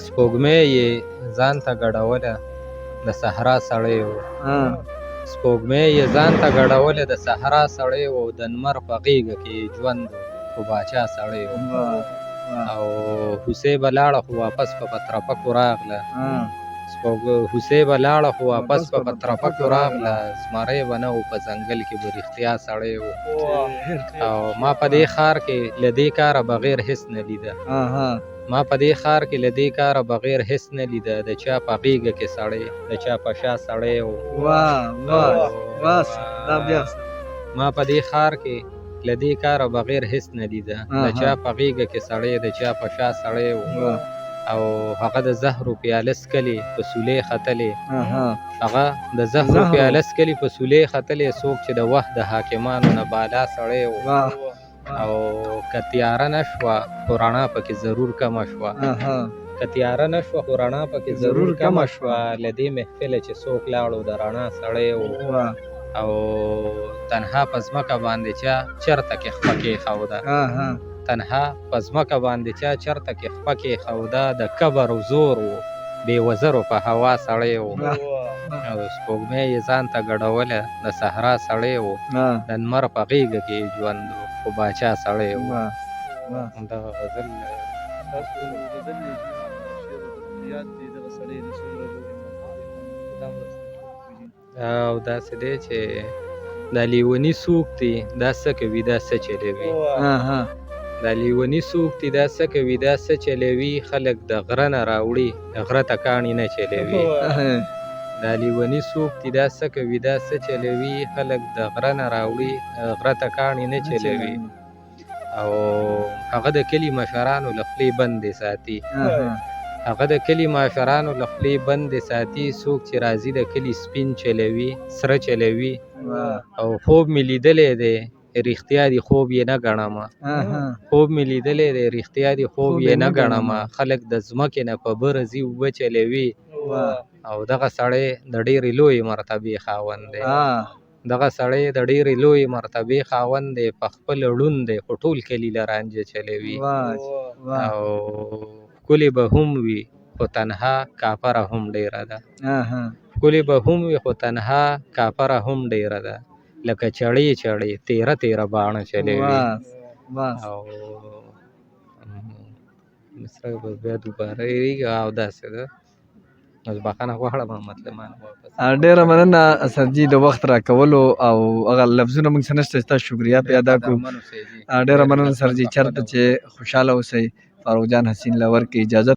سپوږمۍ یې ځان ته ګډوله د صحرا سړی و. سپوږمۍ یې ځان ته ګډوله د صحرا سړی و، د لمر په غېږه کې ژوند و خو باچا سړی و. او هوسۍ به لاړه خو واپس په پترپکو راغله. هوسۍ به لاړه خو واپس په پترپکو راغله. زمری به نه و په ځنګل کې به رښتیا سړی و. او ما په دې ښار کې له دې کاره بغیر هېڅ نه لیده. ما په دې ښار کې له دې کاره بغیر هېڅ نه لیده. د چا په غېږه کې سړی، د چا په شا سړی و. ما په دې ښار کې له دې کاره بغیر هېڅ نه لیده. د چا په غېږه کې سړی، د چا په شا سړی و. او هغه د زهرو پیاله څکلې په سولې ختلې. هغه د زهرو پیاله څکلې په سولې ختلې. څوک چې د وخت د حاکمانو نه بالا سړی و. او که تیاره نه شوه خو رڼا پکې ضرور کمه شوه. که تیاره نه شوه خو رڼا پکې ضرور کمه شوه. له دې محفله چې څوک لاړو د رڼا سړی و. او تنها په ځمکه باندې چا چرته کې خپه کېښوده. تنها په ځمکه باندې چا چرته کې خپه کېښوده. د کبر و زور و بې وزرو په هوا سړی و. او سپوږمۍ یې ځان ته ګډوله د صحرا سړی و، د لمر په غېږه کې ژوند و خو باچا سړی و. دغه غزل او داسې دی چې دا لیوني څوک دی، دا څه کوي، دا څه چلوي. دا لیوني څوک دی، دا څه کوي، دا څه چلوي. خلک د غره نه راوړي غره ته کاڼي نه چلوي. دا لیوني څوک دی، دا څه کوي، دا څه چلوي. خلک د غره نه راوړي غره ته کاڼي نه چلوي. او هغه د کلي مشرانو له خولې بندې ساتي. هغه د کلي مشرانو له خولې بندې ساتي. څوک چې راځي د کلي سپین چلوي، سره چلوي. او خوب مې لیدلی دی رښتیا دي خوب یې نه ګڼمه. خوب مې لیدلی دی رښتیا دي خوب یې نه ګڼمه. خلک د ځمکې نه په بره ځي اوبه چلوي. او دغه سړی د ډېرې لویې مرتبې خاوند دی. دغه سړی د ډېرې لویې مرتبې خاوند دی. په خپل ړوند دی خو ټول کلي له رانجه چلوي. او ښکلې به هم وي خو تنها کاپره هم ډېره ده. ښکلې به هم وي خو تنها کاپره هم ډېره ده. لکه چړې چړې تیره تیره باڼه چلوي. او مصرع به بیا دوباره یېږي او داسې ده. اوس بخښنه غواړم مطلبان واپس. ډېره مننه اسدجي د وخت راکولو او هغه لفظونه موږ څه نشته چې تاسو شکریا پې ادا کړو. ډېره مننه سرجي. چېرته چې خوشحاله اوسئ. فاروق جان حسین له ورکړې اجازت.